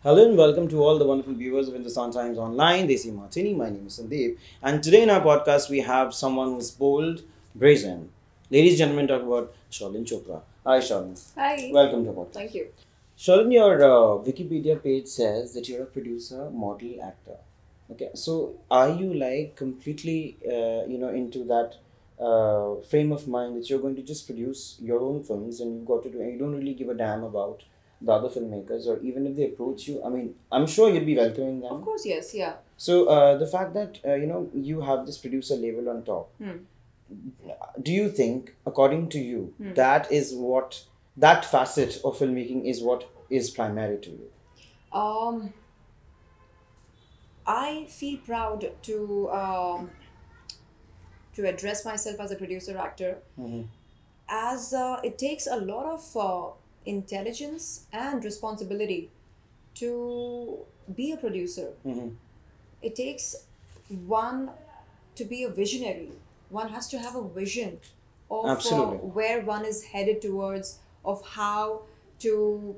Hello and welcome to all the wonderful viewers of Hindustan Times Online. Desi Martini. My name is Sandeep, and today in our podcast we have someone who's bold, brazen. Ladies and gentlemen, talk about Sherlyn Chopra. Hi, Sherlyn. Hi. Welcome to the podcast. Thank you. Sherlyn, your Wikipedia page says that you're a producer, model, actor. Okay, so are you like completely, into that frame of mind that you're going to just produce your own films and you've got to do, and you don't really give a damn about the other filmmakers, or even if they approach you? I mean, I'm sure you'll be welcoming them. Of course, yes, yeah. So the fact that you have this producer label on top, do you think, according to you, that is what that facet of filmmaking is what is primary to you? Um, I feel proud to address myself as a producer actor, as it takes a lot of intelligence and responsibility to be a producer. It takes one to be a visionary. One has to have a vision of Absolutely. where one is headed towards, of how to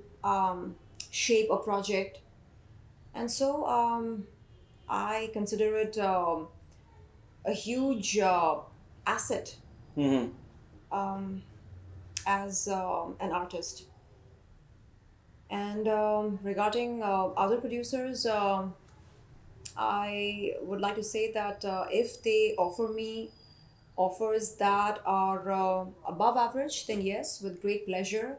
shape a project. And so I consider it a huge asset um, as an artist. And regarding other producers, I would like to say that if they offer me offers that are above average, then yes, with great pleasure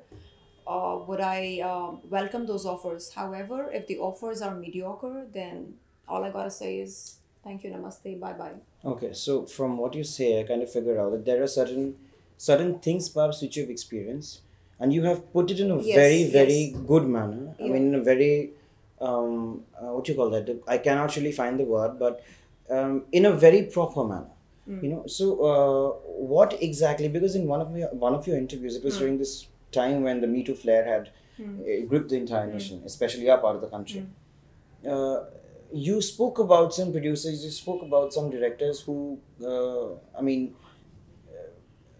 would I welcome those offers. However, if the offers are mediocre, then all I gotta say is thank you, namaste, bye bye. Okay, so from what you say, I kind of figure out that there are certain things perhaps which you've experienced, and you have put it in a Yes, very yes. good manner. I Yeah. mean, in a very what you call that? I cannot really find the word, but in a very proper manner. So what exactly? Because in one of your interviews, it was during this time when the Me Too flare had gripped the entire nation, especially our part of the country. uh, you spoke about some producers, you spoke about some directors who, I mean,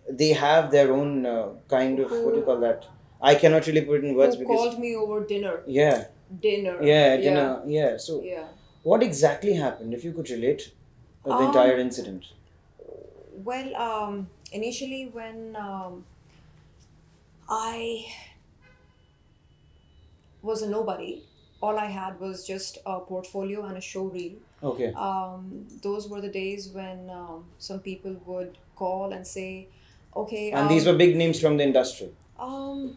they have their own kind of, what do you call that? I cannot really put it in words Who because, called me over dinner? yeah, Dinner. yeah, Yeah. dinner, yeah. So, Yeah. what exactly happened? If you could relate the entire incident. Well, initially when I was a nobody, all I had was just a portfolio and a show reel. Okay. Those were the days when some people would call and say, okay, And these were big names from the industry. um,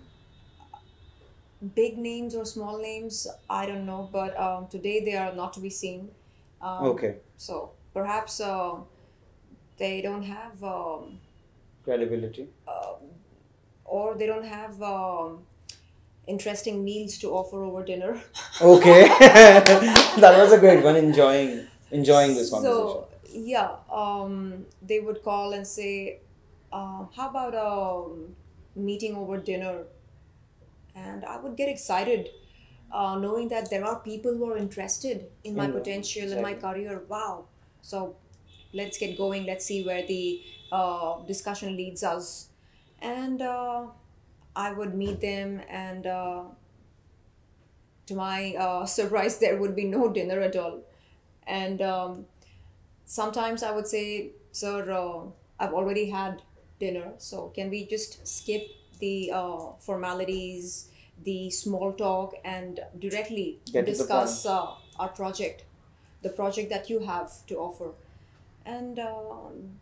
big names or small names, I don't know, but today they are not to be seen. Okay. So perhaps they don't have, Credibility. or they don't have interesting meals to offer over dinner. Okay. That was a great one. Enjoying this conversation. So yeah, they would call and say, "How about a meeting over dinner?" And I would get excited, knowing that there are people who are interested in my In- potential in my exactly. career. Wow! So let's get going. Let's see where the discussion leads us. And I would meet them, and to my surprise, there would be no dinner at all. And sometimes I would say, "Sir, I've already had dinner, so can we just skip the formalities, the small talk, and directly Get to the discuss point. our project, the project that you have to offer?" And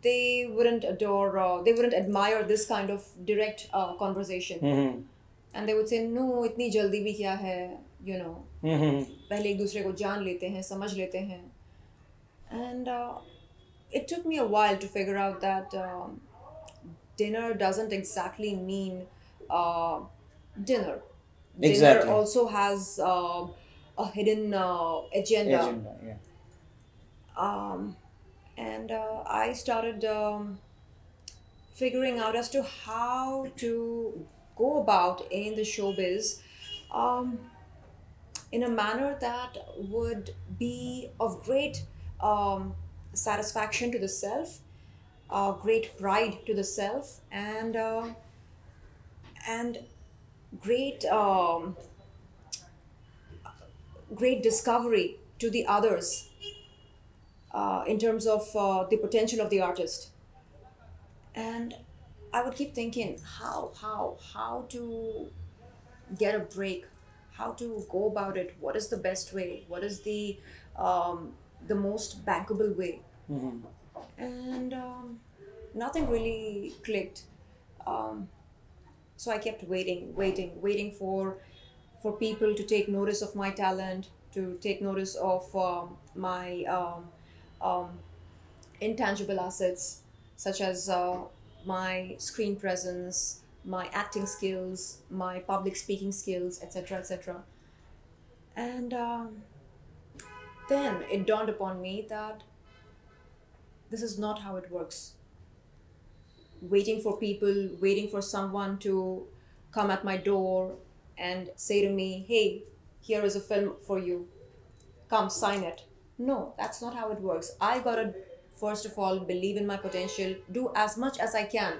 they wouldn't admire this kind of direct conversation. And they would say, "No, इतनी जल्दी भी क्या है, you know, पहले एक दूसरे को जान लेते हैं, समझ लेते हैं." And it took me a while to figure out that dinner doesn't exactly mean uh, dinner. Exactly. Dinner also has a hidden agenda. Agenda, yeah. And I started figuring out as to how to go about in the showbiz um, in a manner that would be of great satisfaction to the self, great pride to the self, and great great discovery to the others in terms of the potential of the artist. And I would keep thinking, how to get a break, how to go about it, what is the best way, what is the most bankable way. And nothing really clicked. So I kept waiting for people to take notice of my talent, to take notice of my intangible assets, such as my screen presence, my acting skills, my public speaking skills, etc., etc. And then it dawned upon me that this is not how it works. Waiting for people, waiting for someone to come at my door and say to me, hey, here is a film for you, come sign it. No, that's not how it works. I gotta, first of all, believe in my potential, do as much as I can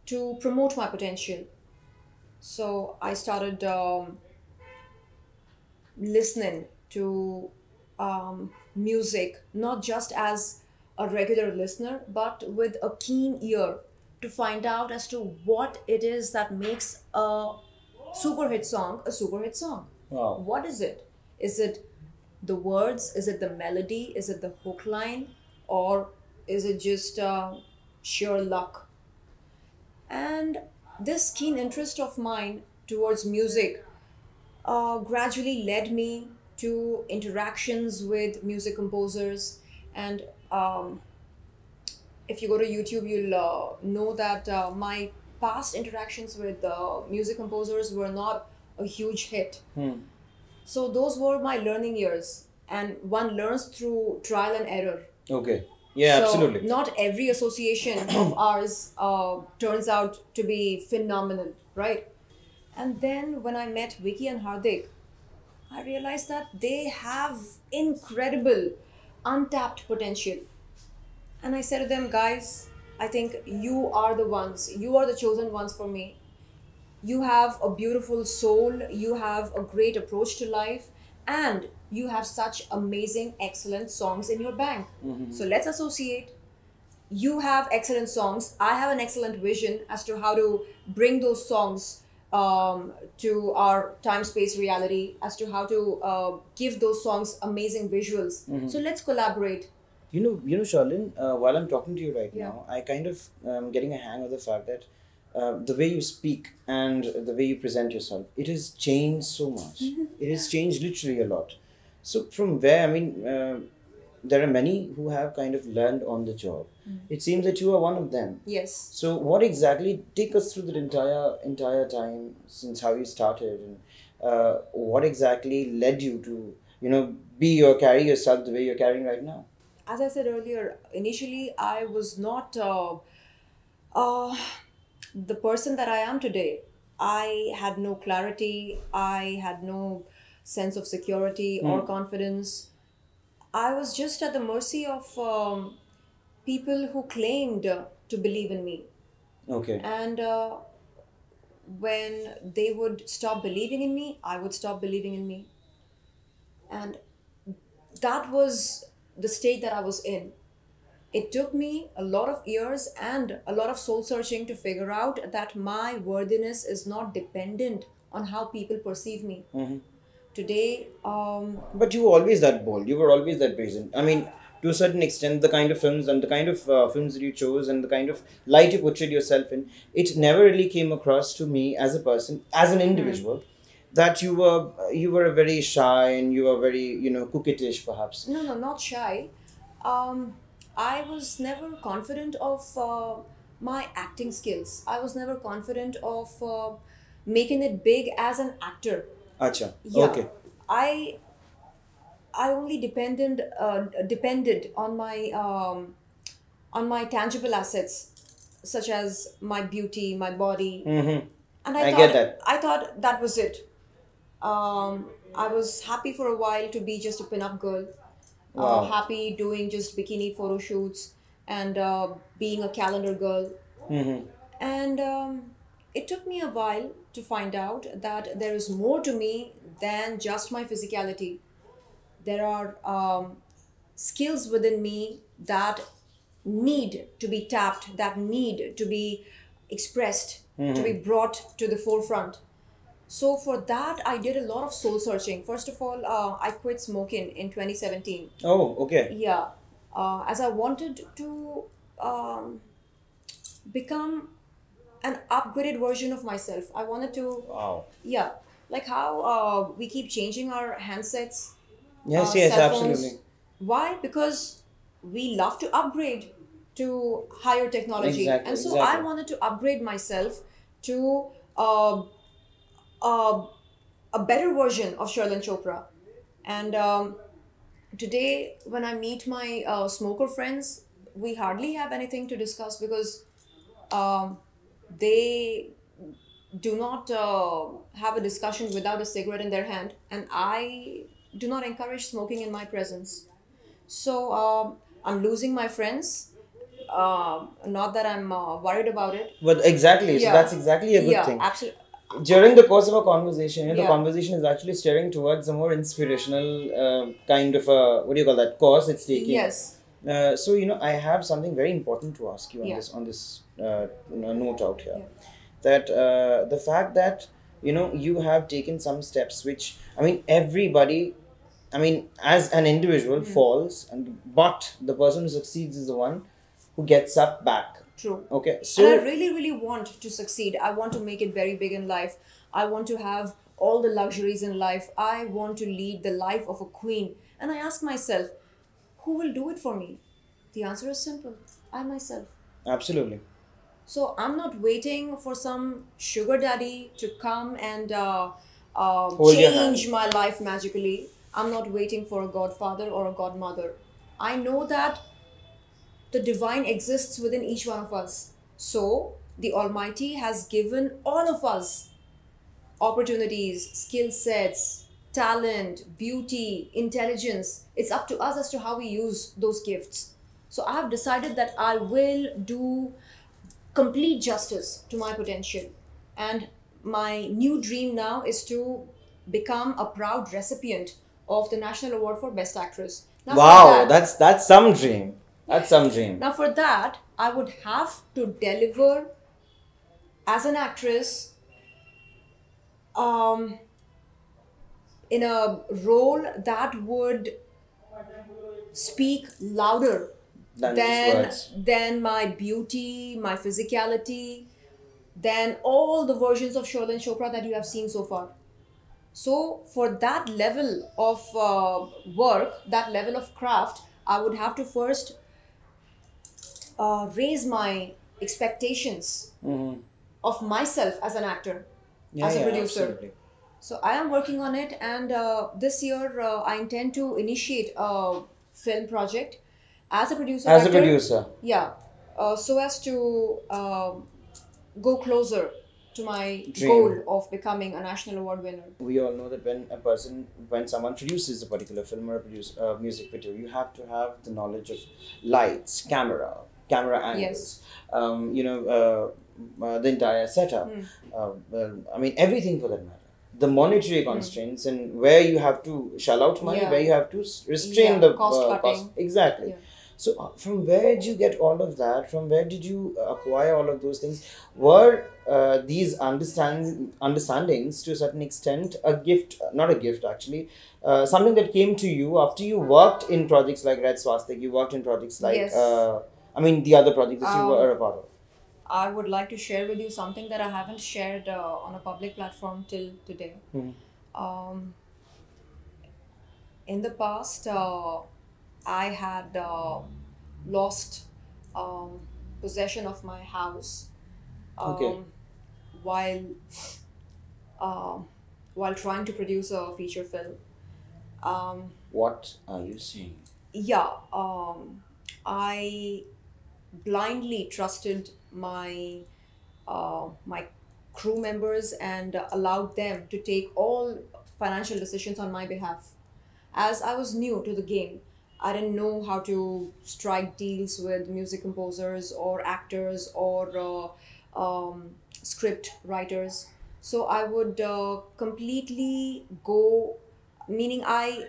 to promote my potential. So I started listening to music, not just as a regular listener, but with a keen ear to find out as to what it is that makes a super hit song a super hit song. Wow. What is it? Is it the words? Is it the melody? Is it the hook line? Or is it just sheer luck? And this keen interest of mine towards music gradually led me to interactions with music composers. And if you go to YouTube, you'll know that my past interactions with music composers were not a huge hit. So those were my learning years, and one learns through trial and error. Okay. Yeah, So absolutely. not every association of ours turns out to be phenomenal, right? And then when I met Vicky and Hardik, I realized that they have incredible untapped potential. And I said to them, guys, I think you are the ones, you are the chosen ones for me. You have a beautiful soul, you have a great approach to life, and you have such amazing, excellent songs in your bank. So let's associate. You have excellent songs. I have an excellent vision as to how to bring those songs to our time space reality, as to how to give those songs amazing visuals. So let's collaborate. Sherlyn, while I'm talking to you right Yeah. now, I kind of getting a hang of the fact that the way you speak and the way you present yourself, it has changed so much. It has changed literally a lot. So from where, I mean, there are many who have kind of learned on the job. It seems that you are one of them. Yes. So what exactly, take us through the entire time since how you started, and what exactly led you to, be or carry yourself the way you're carrying right now? As I said earlier, initially I was not uh, the person that I am today. I had no clarity, I had no sense of security or confidence. I was just at the mercy of people who claimed to believe in me. Okay. And when they would stop believing in me, I would stop believing in me. And that was the state that I was in. It took me a lot of years and a lot of soul searching to figure out that my worthiness is not dependent on how people perceive me. Today, But you were always that bold. You were always that brazen. I mean, to a certain extent, the kind of films and the kind of films that you chose and the kind of light you portrayed yourself in, it never really came across to me as a person, as an individual, that you were a very shy and you were very coquettish perhaps. no, not shy. I was never confident of my acting skills. I was never confident of making it big as an actor. Acha. Yeah, Okay. I I only depended on my tangible assets, such as my beauty, my body, and I get that. I thought that was it. I was happy for a while to be just a pin-up girl, Wow. happy doing just bikini photo shoots and being a calendar girl. And it took me a while to find out that there is more to me than just my physicality. There are skills within me that need to be tapped, that need to be expressed, to be brought to the forefront. So for that, I did a lot of soul searching. First of all, I quit smoking in 2017. Oh, okay. Yeah, as I wanted to um, become an upgraded version of myself. I wanted to, Wow. yeah, like how we keep changing our handsets, Yes, yes, cell phones. absolutely. Why? Because we love to upgrade to higher technology. Exactly, And so I exactly. wanted to upgrade myself to uh, uh, a better version of Sherlyn Chopra. And today, when I meet my smoker friends, we hardly have anything to discuss because um, they do not have a discussion without a cigarette in their hand, and I do not encourage smoking in my presence. So I'm losing my friends. Not that I'm worried about it. But exactly, so Yeah, that's exactly a good yeah, thing. absolutely. During the course of a conversation, the Yeah. conversation is actually steering towards a more inspirational kind of a, what do you call that, course it's taking. Yes. So I have something very important to ask you on Yeah. this note out here. Yeah. That the fact that you have taken some steps, which I mean everybody, I mean as an individual falls, but the person who succeeds is the one who gets up back. True. Okay, And I so really, really want to succeed. I want to make it very big in life. I want to have all the luxuries in life. I want to lead the life of a queen. And I ask myself, who will do it for me? The answer is simple: I myself. absolutely. So I'm not waiting for some sugar daddy to come and Hold your hand. change my life magically. I'm not waiting for a godfather or a godmother. I know that the divine exists within each one of us. So the Almighty has given all of us opportunities, skill sets, talent, beauty, intelligence. It's up to us as to how we use those gifts. So I have decided that I will do complete justice to my potential. And my new dream now is to become a proud recipient of the National Award for Best Actress. Now for Wow, that, that's some dream. That's some dream. now for that, I would have to deliver as an actress um, in a role that would speak louder Than these words. than my beauty, my physicality, than all the versions of Sherlyn Chopra that you have seen so far. So for that level of work, that level of craft, I would have to first raise my expectations of myself as an actor, Yeah, as a yeah, producer. absolutely. So I am working on it, and this year I intend to initiate a film project as a producer. As a actor. producer. Yeah, so as to go closer to my Dream. goal of becoming a national award winner. We all know that when someone produces a particular film or a music video, you have to have the knowledge of lights, camera angles, Yes. the entire setup. Well, I mean everything for that matter. The monetary constraints and where you have to shell out money, Yeah. where you have to restrain Yeah, the cost cutting. Exactly. Yeah. So from where did you get all of that? From where did you acquire all of those things? Were these understandings to a certain extent a gift? Not a gift actually. Something that came to you after you worked in projects like Red Swastik. You worked in projects like Yes. I mean the other projects that you were a part of. I would like to share with you something that I haven't shared on a public platform till today. Um, in the past, I had lost possession of my house Okay. while uh, while trying to produce a feature film. What are you saying? Yeah, I blindly trusted my crew members and allowed them to take all financial decisions on my behalf. As I was new to the game, I didn't know how to strike deals with music composers or actors or script writers. So I would completely go, meaning I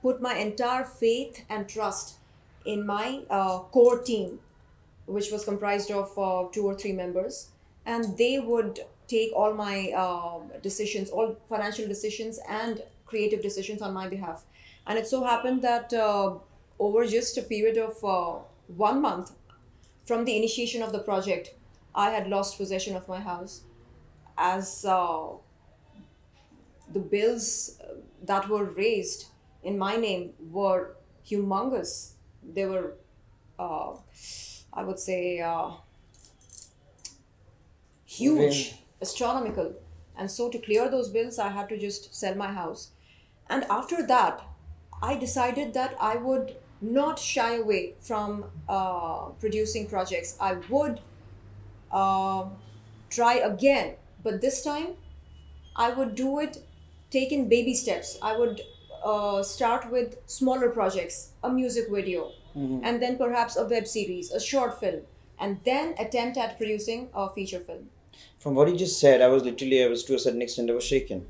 put my entire faith and trust in my core team, which was comprised of 2 or 3 members, and they would take all my decisions, all financial decisions and creative decisions on my behalf. And it so happened that over just a period of 1 month from the initiation of the project, I had lost possession of my house, as the bills that were raised in my name were humongous. They were, uh, I would say, huge, astronomical. And so to clear those bills, I had to just sell my house. And after that, I decided that I would not shy away from producing projects. I would uh, try again, but this time I would do it, take in baby steps. I would start with smaller projects, a music video, and then perhaps a web series, a short film, and then attempt at producing a feature film. From what you just said, I was to a certain extent, I was shaken.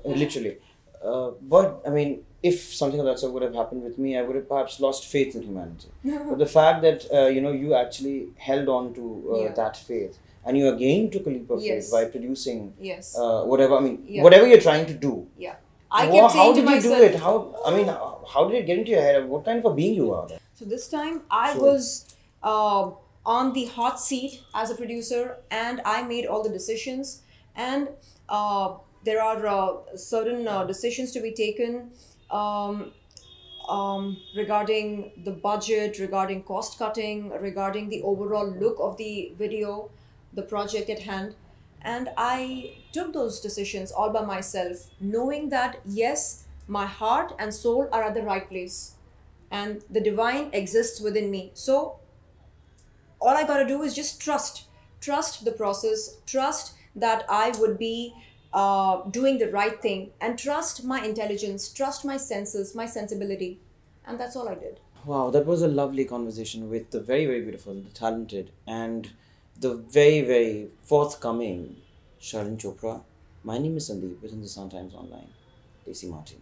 Literally. But, I mean, if something of that sort would have happened with me, I would have perhaps lost faith in humanity. But the fact that, you actually held on to Yeah. that faith, and you again took a leap of Yes. faith by producing Yes. whatever, Yeah. whatever you're trying to do. Yeah. I kept How saying to did you myself, do it? How did it get into your head? What kind of a being you are? so this time I Sure. was on the hot seat as a producer, and I made all the decisions. And there are certain decisions to be taken regarding the budget, regarding cost cutting, regarding the overall look of the video, the project at hand. And I took those decisions all by myself, knowing that yes, my heart and soul are at the right place and the divine exists within me. So all I gotta do is just trust the process, trust that I would be doing the right thing, and trust my intelligence, trust my senses, my sensibility. And that's all I did. Wow, that was a lovely conversation with the very, very beautiful, the talented, and the very, very forthcoming Sherlyn Chopra. My name is Sandeep, within the Sun Times Online. Desi Martin.